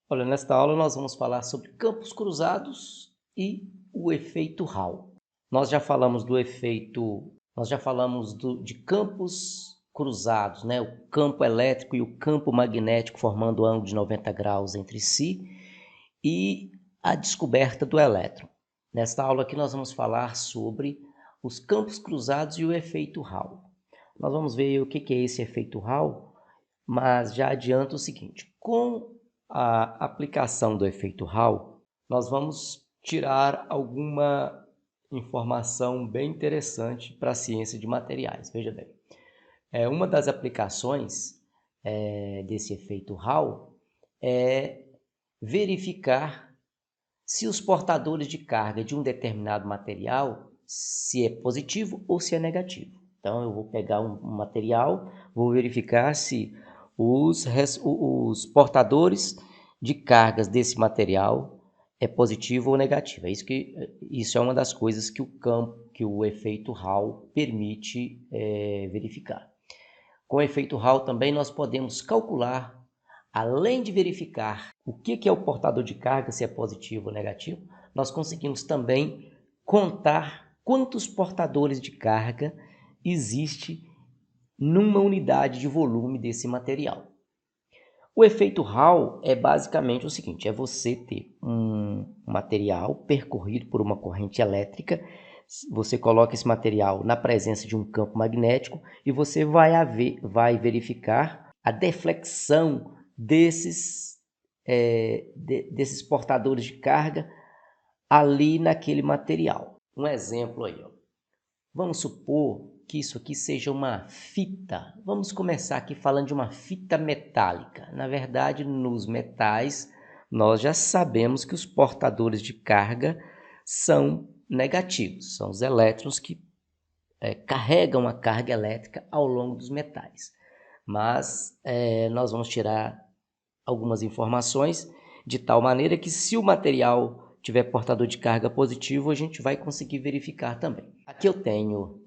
Olha, nesta aula nós vamos falar sobre campos cruzados e o efeito Hall. Nós já falamos do efeito, nós já falamos de campos cruzados, né? O campo elétrico e o campo magnético formando ângulo de 90 graus entre si e a descoberta do elétron. Nesta aula aqui nós vamos falar sobre os campos cruzados e o efeito Hall. Nós vamos ver o que é esse efeito Hall, mas já adianto o seguinte: com a aplicação do efeito Hall, nós vamos tirar alguma informação bem interessante para a ciência de materiais. Veja bem, uma das aplicações desse efeito Hall é verificar se os portadores de carga de um determinado material, se é positivo ou se é negativo. Então, eu vou pegar um material, vou verificar se os portadores de cargas desse material é positivo ou negativo. Isso é uma das coisas que o efeito Hall permite verificar. Com o efeito Hall também nós podemos calcular, além de verificar o que é o portador de carga, se é positivo ou negativo, nós conseguimos também contar quantos portadores de carga existe numa unidade de volume desse material. O efeito Hall é basicamente o seguinte: é você ter um material percorrido por uma corrente elétrica, você coloca esse material na presença de um campo magnético e você vai verificar a deflexão desses portadores de carga ali naquele material. Um exemplo aí, ó. Vamos supor que isso aqui seja uma fita. Vamos começar aqui falando de uma fita metálica. Na verdade, nos metais, nós já sabemos que os portadores de carga são negativos. São os elétrons que carregam a carga elétrica ao longo dos metais. Mas nós vamos tirar algumas informações de tal maneira que, se o material tiver portador de carga positivo, a gente vai conseguir verificar também. Aqui eu tenho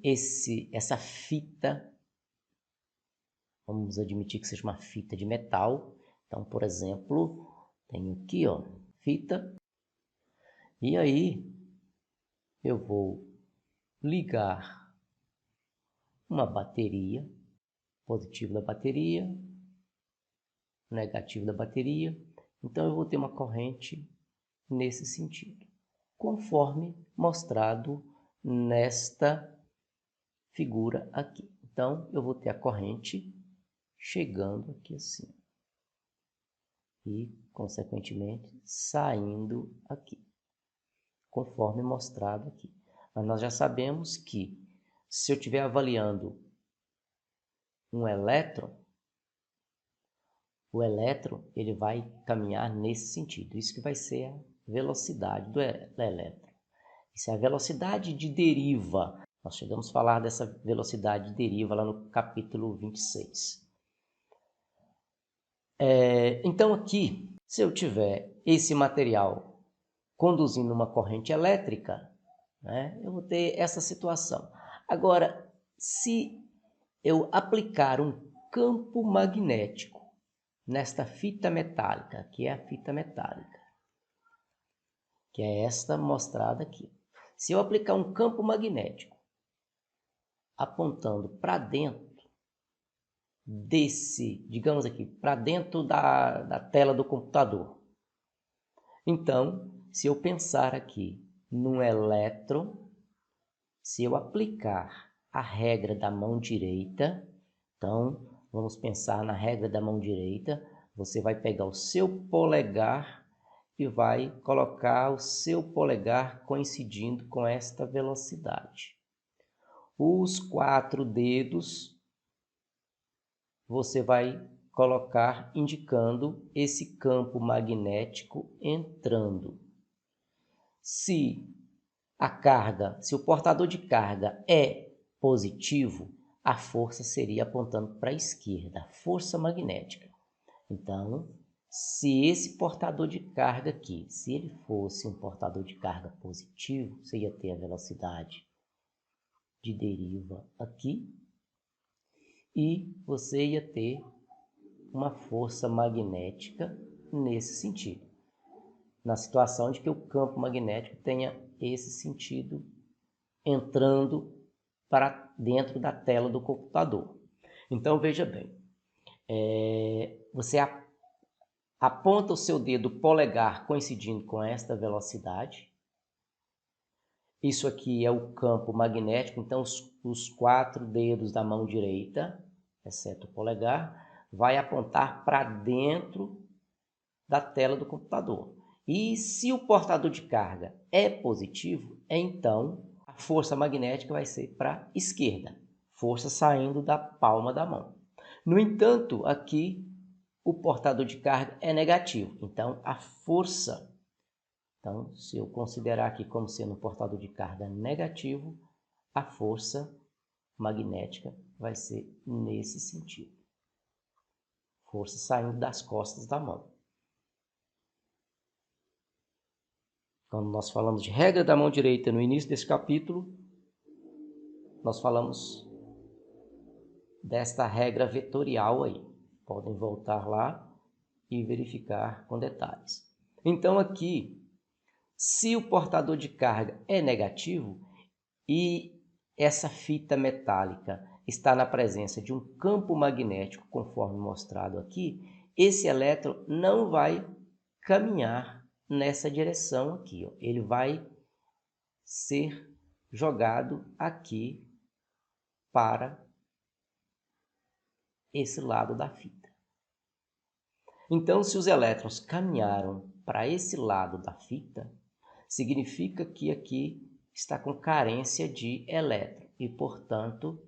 essa fita, vamos admitir que seja uma fita de metal. Então, por exemplo, tenho aqui, ó, fita, e aí eu vou ligar uma bateria, positivo da bateria, negativo da bateria. Então eu vou ter uma corrente nesse sentido, conforme mostrado nesta figura aqui. Então, eu vou ter a corrente chegando aqui assim e, consequentemente, saindo aqui, conforme mostrado aqui. Mas nós já sabemos que, se eu estiver avaliando um elétron, o elétron ele vai caminhar nesse sentido. Isso que vai ser a velocidade do elétron. Isso é a velocidade de deriva. Nós chegamos a falar dessa velocidade de deriva lá no capítulo 26. Então aqui, se eu tiver esse material conduzindo uma corrente elétrica, né, eu vou ter essa situação. Agora, se eu aplicar um campo magnético nesta fita metálica, que é a fita metálica, que é esta mostrada aqui. Se eu aplicar um campo magnético apontando para dentro digamos aqui, para dentro da tela do computador. Então, se eu pensar aqui num elétron, se eu aplicar a regra da mão direita, então vamos pensar na regra da mão direita, você vai pegar o seu polegar e vai colocar o seu polegar coincidindo com esta velocidade. Os 4 dedos você vai colocar indicando esse campo magnético entrando. Se o portador de carga é positivo, a força seria apontando para a esquerda, a força magnética. Então, se esse portador de carga aqui, se ele fosse um portador de carga positivo, você ia ter a velocidade de deriva aqui e você ia ter uma força magnética nesse sentido. Na situação de que o campo magnético tenha esse sentido entrando para dentro da tela do computador. Então, veja bem, você aponta o seu dedo polegar coincidindo com esta velocidade. Isso aqui é o campo magnético, então os 4 dedos da mão direita, exceto o polegar, vai apontar para dentro da tela do computador. E se o portador de carga é positivo, então a força magnética vai ser para a esquerda, força saindo da palma da mão. No entanto, aqui o portador de carga é negativo, então a força, então se eu considerar aqui como sendo um portador de carga negativo, a força magnética vai ser nesse sentido, força saindo das costas da mão. Quando nós falamos de regra da mão direita no início desse capítulo, nós falamos desta regra vetorial aí. Podem voltar lá e verificar com detalhes. Então aqui, se o portador de carga é negativo e essa fita metálica está na presença de um campo magnético, conforme mostrado aqui, esse elétron não vai caminhar nessa direção aqui, ó. Ele vai ser jogado aqui para esse lado da fita. Então, se os elétrons caminharam para esse lado da fita, significa que aqui está com carência de elétron e, portanto,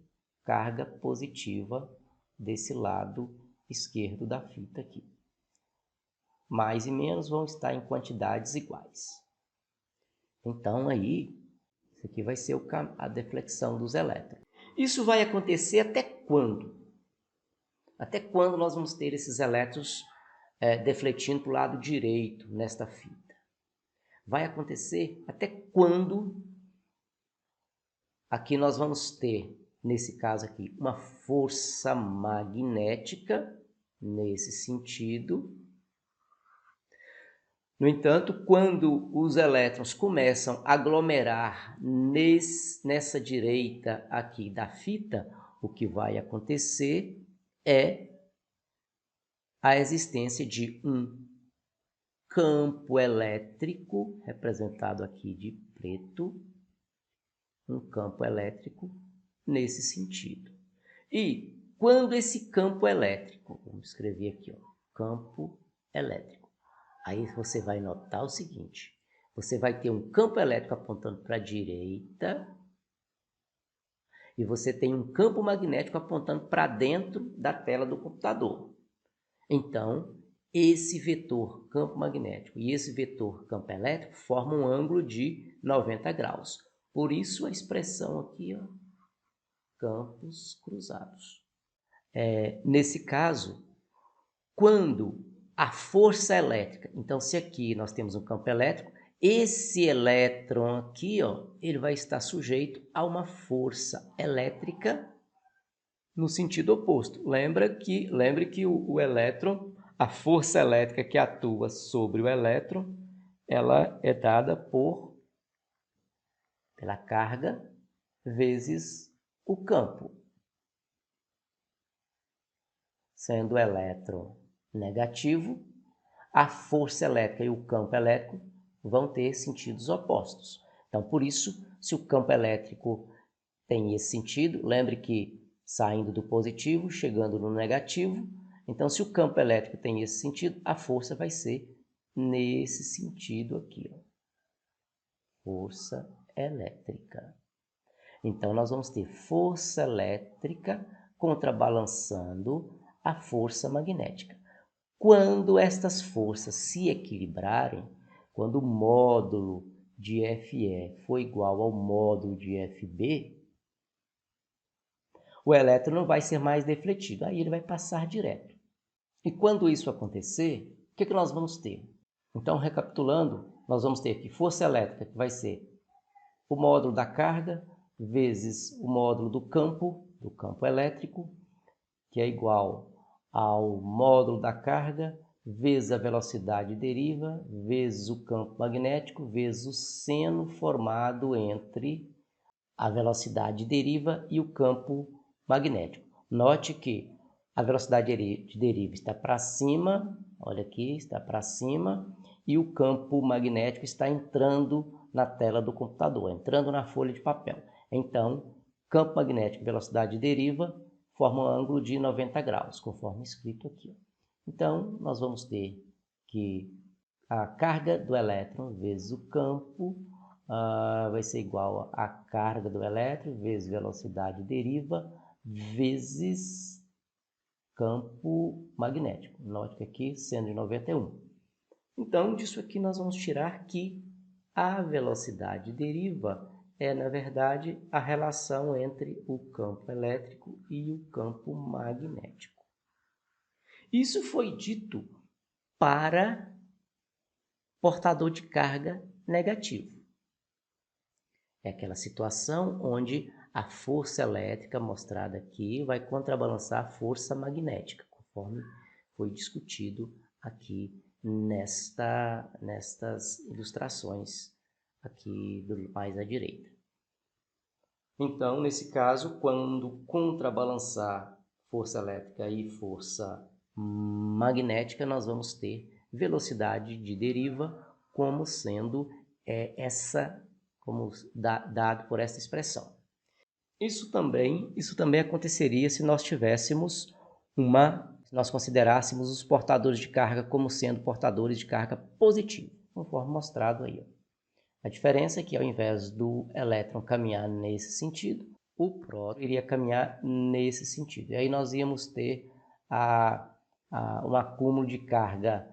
carga positiva desse lado esquerdo da fita aqui. Mais e menos vão estar em quantidades iguais. Então, aí, isso aqui vai ser a deflexão dos elétrons. Isso vai acontecer até quando? Até quando nós vamos ter esses elétrons defletindo para o lado direito nesta fita? Vai acontecer até quando aqui nós vamos ter, nesse caso aqui, uma força magnética nesse sentido. No entanto, quando os elétrons começam a aglomerar nessa direita aqui da fita, o que vai acontecer é a existência de um campo elétrico, representado aqui de preto, um campo elétrico nesse sentido. E quando esse campo elétrico, vamos escrever aqui, ó, campo elétrico, aí você vai notar o seguinte, você vai ter um campo elétrico apontando para a direita e você tem um campo magnético apontando para dentro da tela do computador. Então, esse vetor campo magnético e esse vetor campo elétrico formam um ângulo de 90 graus. Por isso a expressão aqui, ó, campos cruzados. Nesse caso, quando a força elétrica, então se aqui nós temos um campo elétrico, esse elétron aqui, ó, ele vai estar sujeito a uma força elétrica no sentido oposto. Lembre que o elétron, a força elétrica que atua sobre o elétron, ela é dada pela carga vezes o campo. Sendo o elétron negativo, a força elétrica e o campo elétrico vão ter sentidos opostos. Então, por isso, se o campo elétrico tem esse sentido, lembre que saindo do positivo, chegando no negativo, então se o campo elétrico tem esse sentido, a força vai ser nesse sentido aqui, ó. Força elétrica. Então, nós vamos ter força elétrica contrabalançando a força magnética. Quando estas forças se equilibrarem, quando o módulo de Fe for igual ao módulo de Fb, o elétron não vai ser mais defletido, aí ele vai passar direto. E quando isso acontecer, o que nós vamos ter? Então, recapitulando, nós vamos ter aqui força elétrica, que vai ser o módulo da carga vezes o módulo do campo elétrico, que é igual ao módulo da carga vezes a velocidade deriva, vezes o campo magnético, vezes o seno formado entre a velocidade deriva e o campo magnético. Note que a velocidade de deriva está para cima, olha aqui, está para cima, e o campo magnético está entrando na tela do computador, entrando na folha de papel. Então, campo magnético e velocidade deriva formam um ângulo de 90 graus, conforme escrito aqui. Então, nós vamos ter que a carga do elétron vezes o campo vai ser igual a carga do elétron vezes velocidade deriva vezes campo magnético. Note que aqui 191. Então, disso aqui nós vamos tirar que a velocidade deriva é, na verdade, a relação entre o campo elétrico e o campo magnético. Isso foi dito para portador de carga negativo. É aquela situação onde a força elétrica mostrada aqui vai contrabalançar a força magnética, conforme foi discutido aqui nestas ilustrações aqui mais à direita. Então, nesse caso, quando contrabalançar força elétrica e força magnética, nós vamos ter velocidade de deriva como sendo dado por essa expressão. Isso também aconteceria se nós tivéssemos se nós considerássemos os portadores de carga como sendo portadores de carga positiva, conforme mostrado aí. A diferença é que ao invés do elétron caminhar nesse sentido, o próton iria caminhar nesse sentido. E aí nós íamos ter um acúmulo de carga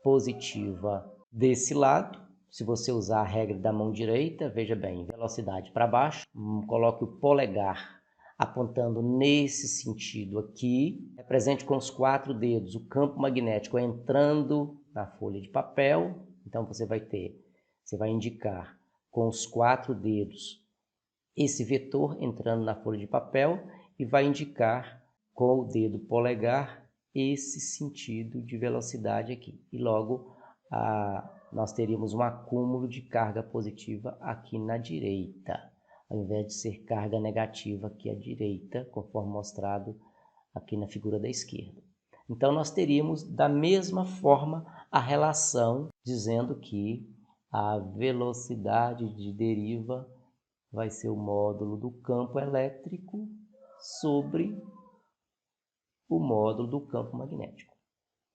positiva desse lado. Se você usar a regra da mão direita, veja bem, velocidade para baixo, coloque o polegar apontando nesse sentido aqui, represente com os 4 dedos o campo magnético entrando na folha de papel. Então você vai indicar com os 4 dedos esse vetor entrando na folha de papel e vai indicar com o dedo polegar esse sentido de velocidade aqui. E logo nós teríamos um acúmulo de carga positiva aqui na direita, ao invés de ser carga negativa aqui à direita, conforme mostrado aqui na figura da esquerda. Então, nós teríamos da mesma forma a relação dizendo que a velocidade de deriva vai ser o módulo do campo elétrico sobre o módulo do campo magnético.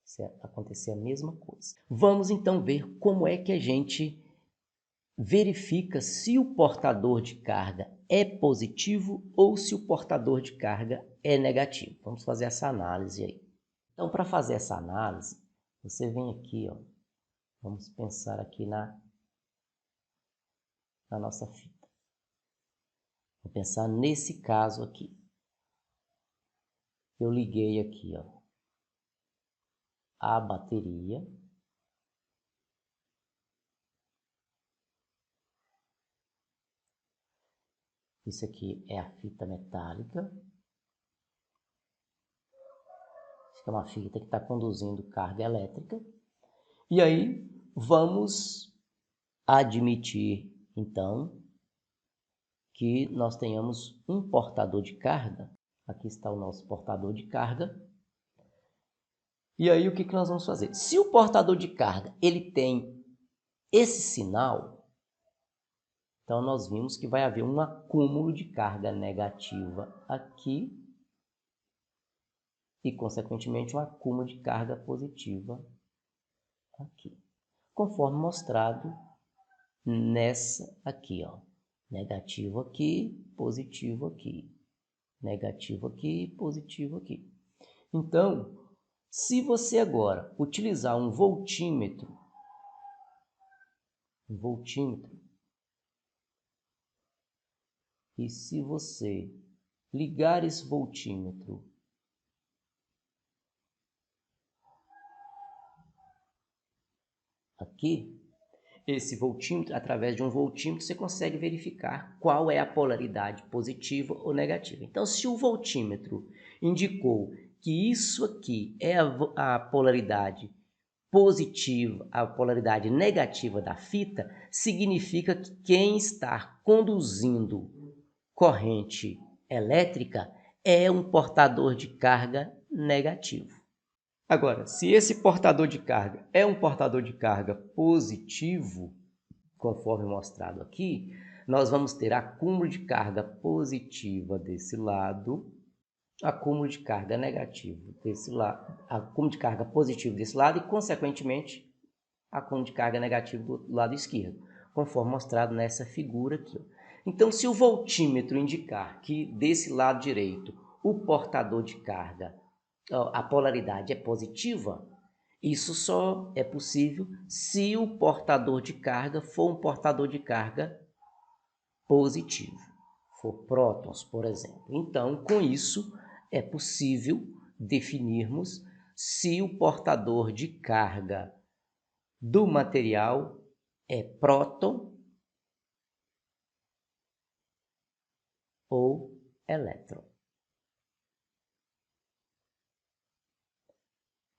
Certo? Acontecer a mesma coisa. Vamos então ver como é que a gente verifica se o portador de carga é positivo ou se o portador de carga é negativo. Vamos fazer essa análise aí. Então, para fazer essa análise, você vem aqui, ó, vamos pensar aqui na nossa fita. Vou pensar nesse caso aqui. Eu liguei aqui, ó, a bateria. Isso aqui é a fita metálica. Isso é uma fita que está conduzindo carga elétrica. E aí vamos admitir, então, que nós tenhamos um portador de carga. Aqui está o nosso portador de carga. E aí o que nós vamos fazer? Se o portador de carga ele tem esse sinal, então nós vimos que vai haver um acúmulo de carga negativa aqui e, consequentemente, um acúmulo de carga positiva aqui, conforme mostrado nessa aqui, ó. Negativo aqui, positivo aqui. Negativo aqui, positivo aqui. Então, se você agora utilizar um voltímetro, e se você ligar esse voltímetro aqui, esse voltímetro, através de um voltímetro, você consegue verificar qual é a polaridade positiva ou negativa. Então, se o voltímetro indicou que isso aqui é a polaridade positiva, a polaridade negativa da fita, significa que quem está conduzindo corrente elétrica é um portador de carga negativo. Agora, se esse portador de carga é um portador de carga positivo, conforme mostrado aqui, nós vamos ter acúmulo de carga positiva desse lado, acúmulo de carga negativo desse lado, acúmulo de carga positivo desse lado e, consequentemente, acúmulo de carga negativo do lado esquerdo, conforme mostrado nessa figura aqui. Então, se o voltímetro indicar que desse lado direito o portador de carga, a polaridade é positiva, isso só é possível se o portador de carga for um portador de carga positivo, for prótons, por exemplo. Então, com isso, é possível definirmos se o portador de carga do material é próton ou elétron.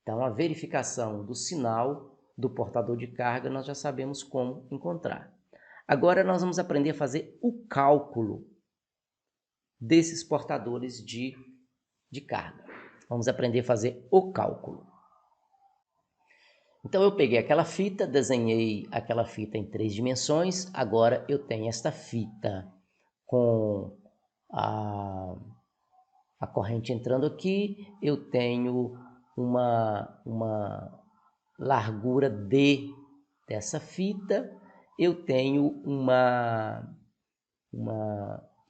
Então, a verificação do sinal do portador de carga nós já sabemos como encontrar. Agora nós vamos aprender a fazer o cálculo desses portadores de carga. Vamos aprender a fazer o cálculo. Então eu peguei aquela fita, desenhei aquela fita em 3 dimensões, agora eu tenho esta fita com a corrente entrando aqui, eu tenho uma largura D dessa fita, eu tenho uma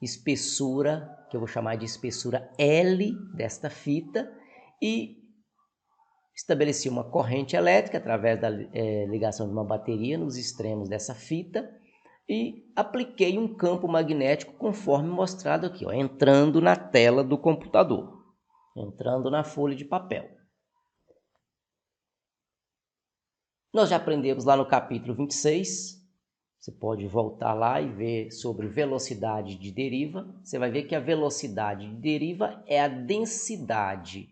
espessura, que eu vou chamar de espessura L desta fita, e estabeleci uma corrente elétrica através da ligação de uma bateria nos extremos dessa fita e apliquei um campo magnético conforme mostrado aqui, entrando na tela do computador, entrando na folha de papel. Nós já aprendemos lá no capítulo 26, você pode voltar lá e ver sobre velocidade de deriva. Você vai ver que a velocidade de deriva é a densidade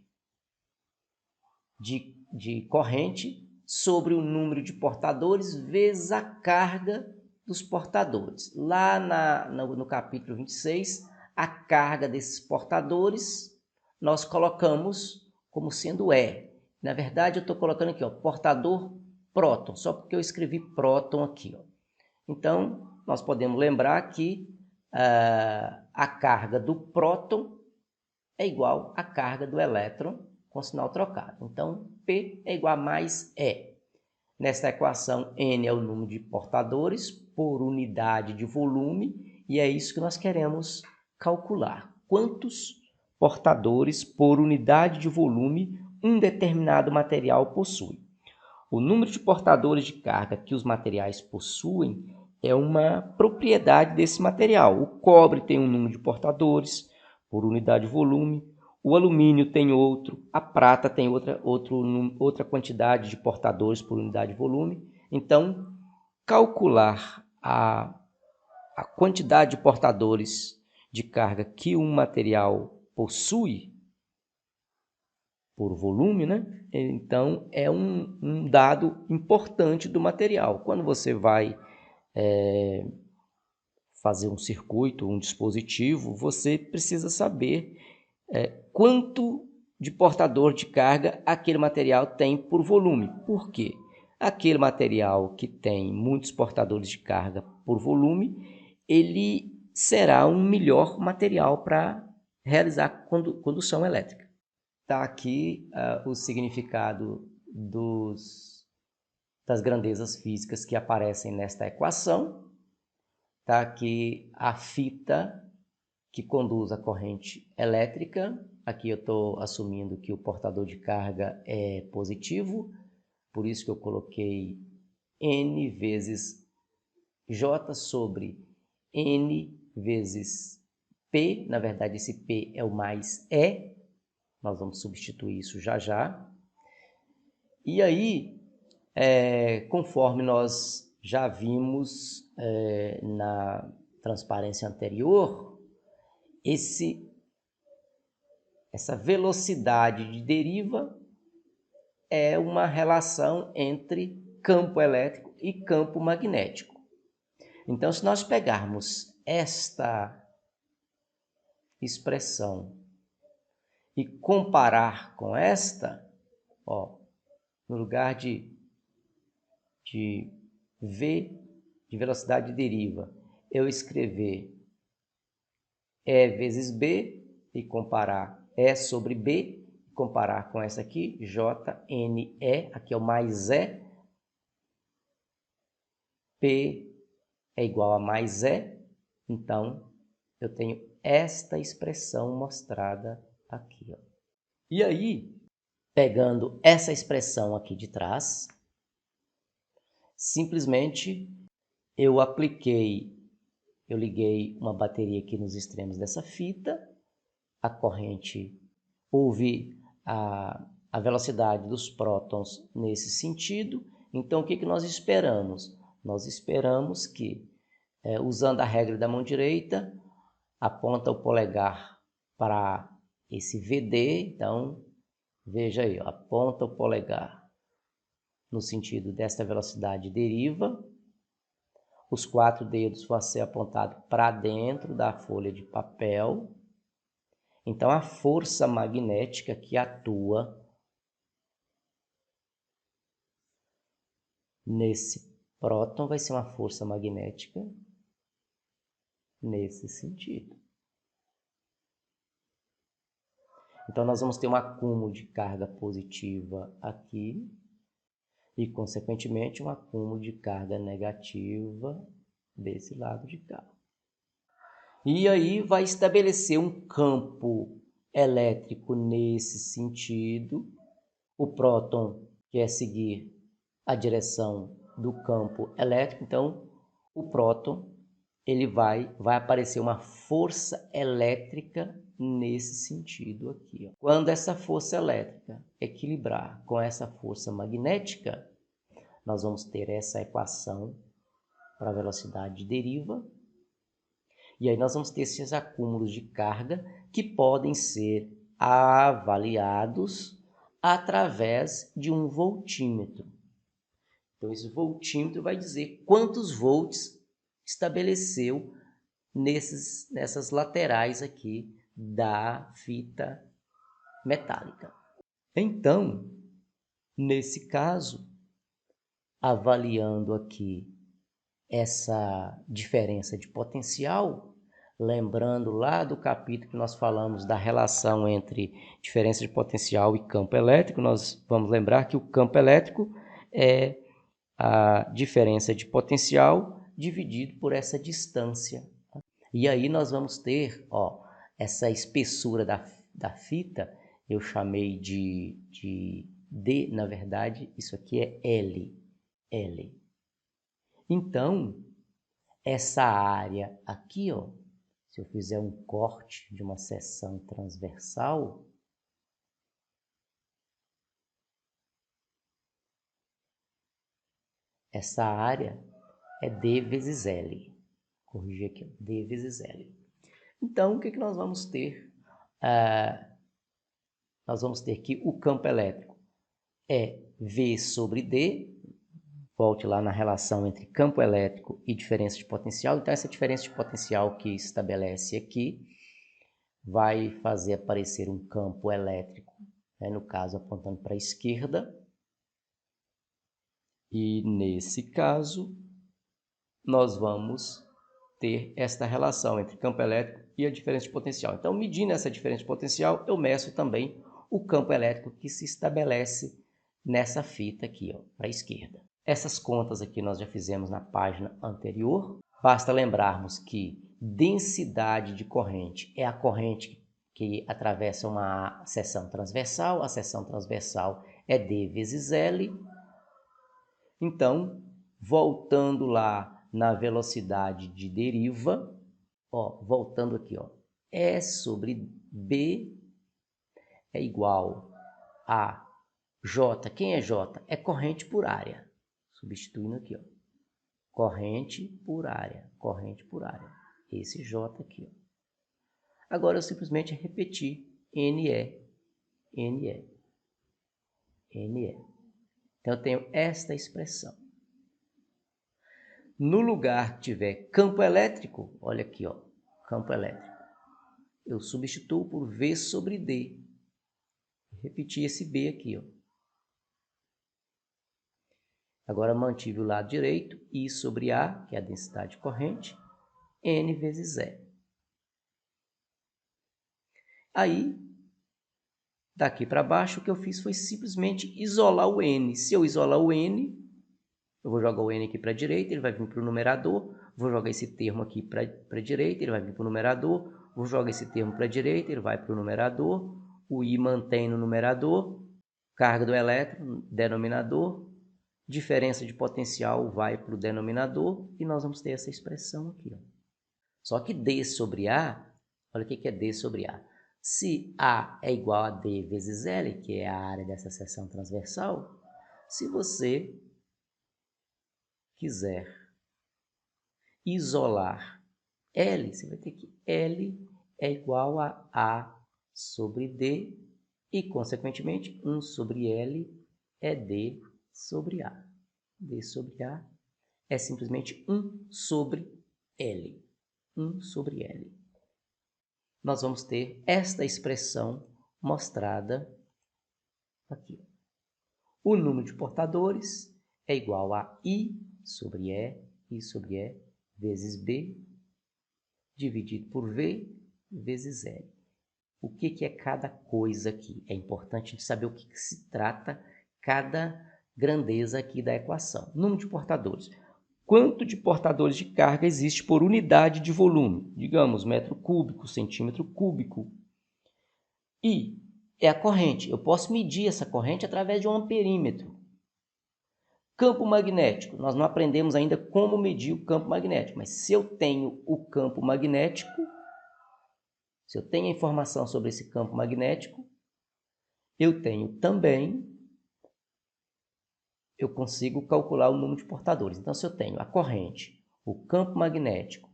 de corrente sobre o número de portadores vezes a carga dos portadores. Lá no capítulo 26, a carga desses portadores nós colocamos como sendo E. Na verdade, eu estou colocando aqui, portador próton, só porque eu escrevi próton aqui. Então, nós podemos lembrar que a carga do próton é igual à carga do elétron com sinal trocado. Então, P é igual a mais E. Nesta equação, N é o número de portadores por unidade de volume, e é isso que nós queremos calcular. Quantos portadores por unidade de volume um determinado material possui? O número de portadores de carga que os materiais possuem é uma propriedade desse material. O cobre tem um número de portadores por unidade de volume, o alumínio tem outro, a prata tem outra quantidade de portadores por unidade de volume. Então, calcular a quantidade de portadores de carga que um material possui por volume, Então, é um dado importante do material. Quando você vai fazer um circuito, um dispositivo, você precisa saber quanto de portador de carga aquele material tem por volume. Por quê? Aquele material que tem muitos portadores de carga por volume, ele será um melhor material para realizar condução elétrica. Está aqui o significado das grandezas físicas que aparecem nesta equação. Está aqui a fita que conduz a corrente elétrica. Aqui eu estou assumindo que o portador de carga é positivo, por isso que eu coloquei N vezes J sobre N vezes P. Na verdade, esse P é o mais E. Nós vamos substituir isso já já. E aí, conforme nós já vimos na transparência anterior, essa velocidade de deriva é uma relação entre campo elétrico e campo magnético. Então, se nós pegarmos esta expressão e comparar com esta, ó, no lugar de V de velocidade de deriva, eu escrever E vezes B e comparar E sobre B, comparar com essa aqui, JNE, aqui é o mais E, P é igual a mais E, então eu tenho esta expressão mostrada aqui, ó. E aí, pegando essa expressão aqui de trás, simplesmente eu liguei uma bateria aqui nos extremos dessa fita, a corrente, houve a velocidade dos prótons nesse sentido. Então, o que nós esperamos? Nós esperamos que, usando a regra da mão direita, aponta o polegar para esse VD, então, veja aí, ó, aponta o polegar no sentido desta velocidade deriva, os 4 dedos vão ser apontados para dentro da folha de papel. Então, a força magnética que atua nesse próton vai ser uma força magnética nesse sentido. Então, nós vamos ter um acúmulo de carga positiva aqui e, consequentemente, um acúmulo de carga negativa desse lado de cá. E aí vai estabelecer um campo elétrico nesse sentido. O próton quer seguir a direção do campo elétrico, então o próton ele vai aparecer uma força elétrica nesse sentido aqui, ó. Quando essa força elétrica equilibrar com essa força magnética, nós vamos ter essa equação para a velocidade de deriva. E aí nós vamos ter esses acúmulos de carga que podem ser avaliados através de um voltímetro. Então, esse voltímetro vai dizer quantos volts estabeleceu nessas laterais aqui da fita metálica. Então, nesse caso, avaliando aqui essa diferença de potencial, lembrando lá do capítulo que nós falamos da relação entre diferença de potencial e campo elétrico, nós vamos lembrar que o campo elétrico é a diferença de potencial dividido por essa distância. E aí nós vamos ter, ó, essa espessura da fita, eu chamei de D, na verdade, isso aqui é L. Então, essa área aqui, ó, se eu fizer um corte de uma seção transversal, essa área é D vezes L. Corrigir aqui, ó, D vezes L. Então, o que nós vamos ter? Nós vamos ter que o campo elétrico é V sobre D. Volte lá na relação entre campo elétrico e diferença de potencial. Então, essa diferença de potencial que estabelece aqui vai fazer aparecer um campo elétrico, né, no caso apontando para a esquerda. E nesse caso, nós vamos ter esta relação entre campo elétrico e a diferença de potencial. Então, medindo essa diferença de potencial, eu meço também o campo elétrico que se estabelece nessa fita aqui, ó, para a esquerda. Essas contas aqui nós já fizemos na página anterior. Basta lembrarmos que densidade de corrente é a corrente que atravessa uma seção transversal. A seção transversal é D vezes L. Então, voltando lá na velocidade de deriva, ó, voltando aqui, ó, E sobre B é igual a J. Quem é J? É corrente por área. Substituindo aqui, ó, corrente por área. Esse J aqui, ó. Agora eu simplesmente repetir NE, NE, NE. Então, eu tenho esta expressão. No lugar que tiver campo elétrico, olha aqui, ó, campo elétrico, eu substituo por V sobre D. Repetir esse B aqui, ó. Agora, mantive o lado direito, I sobre A, que é a densidade corrente, N vezes E. Aí, daqui para baixo, o que eu fiz foi simplesmente isolar o N. Se eu isolar o N, eu vou jogar o N aqui para a direita, ele vai vir para o numerador. Vou jogar esse termo aqui para a direita, ele vai vir para o numerador. Vou jogar esse termo para a direita, ele vai para o numerador. O I mantém no numerador. Carga do elétron, denominador. Diferença de potencial vai para o denominador. E nós vamos ter essa expressão aqui, ó. Só que D sobre A, olha o que é D sobre A. Se A é igual a D vezes L, que é a área dessa seção transversal, se você quiser isolar L, você vai ter que L é igual a sobre D e, consequentemente, 1 sobre L é D sobre A. D sobre A é simplesmente 1 sobre L. 1 sobre L. Nós vamos ter esta expressão mostrada aqui. O número de portadores é igual a I sobre E vezes B, dividido por V vezes L. O que é cada coisa aqui? É importante a gente saber o que se trata cada grandeza aqui da equação. Número de portadores. Quanto de portadores de carga existe por unidade de volume? Digamos, metro cúbico, centímetro cúbico. I é a corrente. Eu posso medir essa corrente através de um amperímetro. Campo magnético. Nós não aprendemos ainda como medir o campo magnético, mas se eu tenho o campo magnético, se eu tenho a informação sobre esse campo magnético, eu tenho também, eu consigo calcular o número de portadores. Então, se eu tenho a corrente, o campo magnético,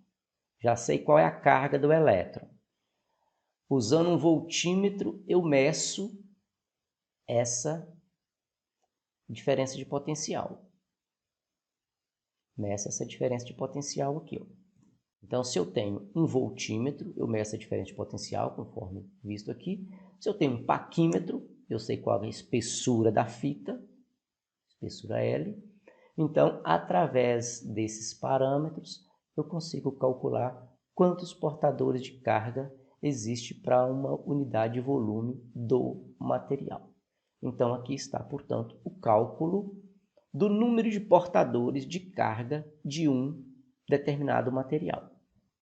já sei qual é a carga do elétron. Usando um voltímetro, eu meço essa diferença de potencial. Meço essa diferença de potencial aqui, ó. Então, se eu tenho um voltímetro, eu meço a diferença de potencial, conforme visto aqui. Se eu tenho um paquímetro, eu sei qual é a espessura da fita, espessura L. Então, através desses parâmetros, eu consigo calcular quantos portadores de carga existe para uma unidade de volume do material. Então, aqui está, portanto, o cálculo do número de portadores de carga de um determinado material.